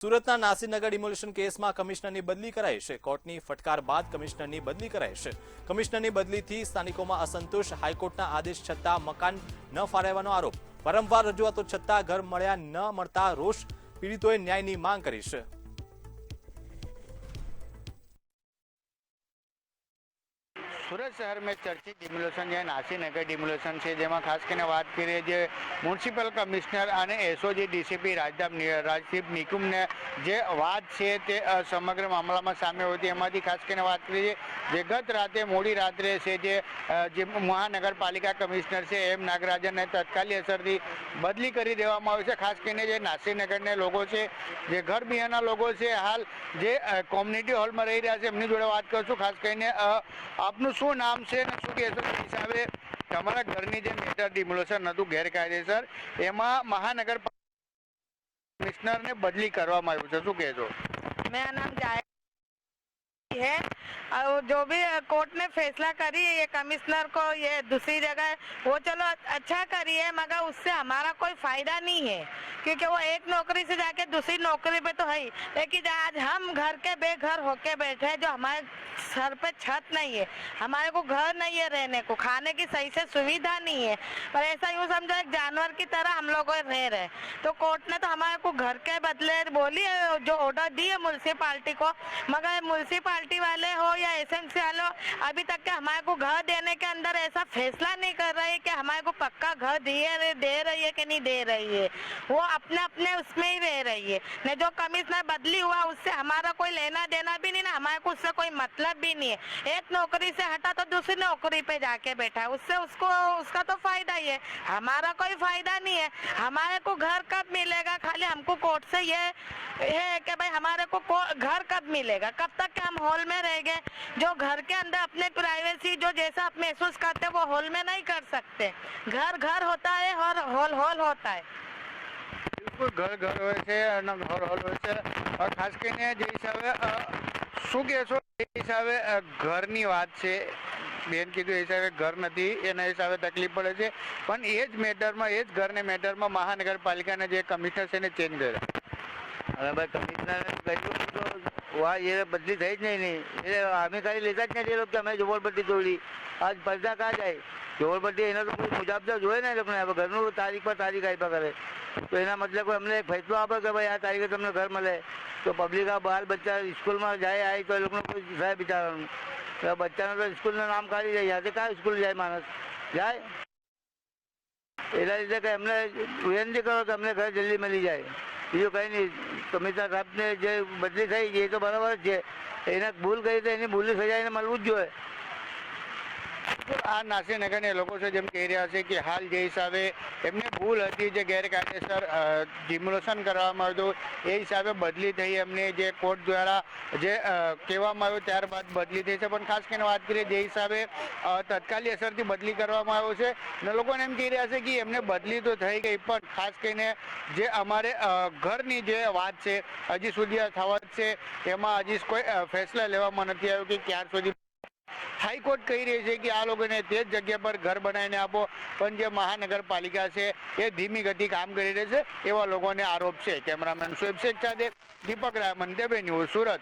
સુરતના નાસીનગર ડિમોલિશન કેસમાં કમિશનરની બદલી કરાઈ છે। કોર્ટની ફટકાર બાદ કમિશનરની બદલી કરાઈ છે। કમિશનરની બદલીથી સ્થાનિકોમાં અસંતોષ। હાઈકોર્ટના આદેશ છતાં મકાન ન ફાળવવાનો આરોપ। વારંવાર રજૂઆતો છતાં ઘર મળ્યા ન મળતા રોષ। પીડિતોએ ન્યાયની માંગ કરી છે। सूरत शहर में चर्चित डिमोलेशन या नासीनगर डिमोलेशन है, जेમાં ખાસ કરીને વાત કરીએ જે મ્યુનિસિપલ કમિશનર અને એસઓજી ડીસીપી રાજદીપ નિકુમને જે વાત છે તે સમગ્ર મામલામાં સામે હતી। એમાંથી ખાસ કરીને વાત કરીએ જે ગત રાતે મોડી રાત્રે છે જે મહાનગરપાલિકા કમિશનર છે એમ નાગરાજનને તત્કાલી અસરથી બદલી કરી દેવામાં આવી છે। ખાસ કરીને જે નાસીનગરના લોકો છે, જે ઘર બિહારના લોકો છે, હાલ જે કોમ્યુનિટી હોલમાં રહી રહ્યા છે એમની જોડે વાત કરશું। ખાસ કરીને આપનું શું નામ છે અને શું કહેશો હિસાબે તમારા ઘરની જે મેટર ડિમોલેશન હતું ગેરકાયદેસર, એમાં મહાનગર કમિશનરને બદલી કરવામાં આવ્યું છે, શું કહેશો? मेरा नाम जाय है और जो भी कोर्ट ने फैसला करी है ये कमिश्नर को ये दूसरी जगह वो चलो अच्छा करी है, मगर उससे हमारा कोई फायदा नहीं है क्योंकि वो एक नौकरी से जाके दूसरी नौकरी पे तो है ही। लेकिन आज हम घर के बेघर होके बैठे हैं, जो हमारे सर पे छत नहीं है, हमारे को घर नहीं है रहने को, खाने की सही से सुविधा नहीं है, पर ऐसा यूँ समझो एक जानवर की तरह हम लोग रह रहे। तो कोर्ट ने तो हमारे को घर के बदले बोली है, जो ऑर्डर दी है म्यूनसिपाल्टी को, मगर म्यूनसिपाल्टी वाले हो या एसएमसी वाले हो अभी तक के हमारे को घर देने के अंदर ऐसा फैसला नहीं कर रही कि हमारे को पक्का घर दे रही है कि नहीं दे रही है। वो अपने अपने उसमें ही रह रही है ने। जो कमिश्नर बदली हुआ उससे हमारा कोई लेना देना भी नहीं ना, हमारे को उससे कोई मतलब भी नहीं है। एक नौकरी से हटा तो दूसरी नौकरी पे जाके बैठा है, उससे उसको उसका तो फायदा ही है, हमारा कोई फायदा नहीं है। हमारे को घर कब मिलेगा? खाली हमको कोर्ट से ये है कि भाई हमारे को घर कब मिलेगा? कब तक के हम हॉल में रह गए? जो घर के अंदर अपने प्राइवेसी जो जैसा आप महसूस करते वो हॉल में नहीं कर सकते। घर घर होता है और हॉल हॉल होता है। બિલકુલ ઘર ઘર હોય છે અને હોલ હોલ હોય છે। ખાસ કરીને જે હિસાબે શું કહેશો એ હિસાબે ઘરની વાત છે, બેન કીધું એ હિસાબે ઘર નથી, એના હિસાબે તકલીફ પડે છે, પણ એ જ મેટરમાં એ જ ઘરને મેટરમાં મહાનગરપાલિકાના જે કમિશનર છે એને ચેન્જ કર્યા। હવે ભાઈ કમિશનર કહ્યું તો વાહ એ બદલી થઈ જ નહીં એટલે અમે ખાલી લેતા જ નથી એ લોકો, અમે ઝોપડપટ્ટી તોડી આજ પડદા કાં જાય ઝોપડપટ્ટી એના તો કોઈ મુજાબજા જોઈએ ને લોકોને। હવે ઘરનું તારીખ પર તારીખ આપ્યા કરે તો એના મતલબ કોઈ અમને એક ફેસલો આપે કે ભાઈ આ તારીખે તમને ઘર મળે તો પબ્લિક આ બાર બચ્ચા સ્કૂલમાં જાય આવે તો એ લોકોને કોઈ થાય બિચારાનું। બચ્ચાનું તો સ્કૂલનું નામ કાઢી જાય, યાદ કાં સ્કૂલ જાય માણસ જાય? એના લીધે કે એમને વિનંતી કરો કે અમને ઘર જલ્દી મળી જાય, બીજું કંઈ નહીં। કમિશનર સાહેબને જે બદલી થઈ એ તો બરાબર જ છે, એને ભૂલ કરી તો એની ભૂલની સજા એને મળવું જ જોઈએ। આ નાસીનગરના લોકો છે જેમ કહી રહ્યા છે કે હાલ જે હિસાબે એમને ભૂલ હતી, જે ગેરકાયદેસર ડિમોલેશન કરવામાં આવ્યું એ હિસાબે બદલી થઈ, એમને જે કોર્ટ દ્વારા જે કહેવામાં આવ્યું ત્યારબાદ બદલી થઈ છે। પણ ખાસ કરીને વાત કરીએ જે હિસાબે તત્કાલી અસરથી બદલી કરવામાં આવ્યો છે અને લોકોને એમ કહી રહ્યા છે કે એમને બદલી તો થઈ ગઈ, પણ ખાસ કરીને જે અમારે ઘરની જે વાત છે હજી સુધી થવા છે એમાં હજી કોઈ ફેસલા લેવામાં નથી આવ્યો કે ક્યાર સુધી। હાઈકોર્ટ કહી રહી છે કે આ લોકોને તે જ જગ્યા પર ઘર બનાવીને આપો, પણ જે મહાનગરપાલિકા છે એ ધીમી ગતિ કામ કરી રહી છે એવા લોકોને આરોપ છે। કેમેરામેન શોએબ શેખ સાથે દીપક રાયમન, DB ન્યૂઝ, સુરત।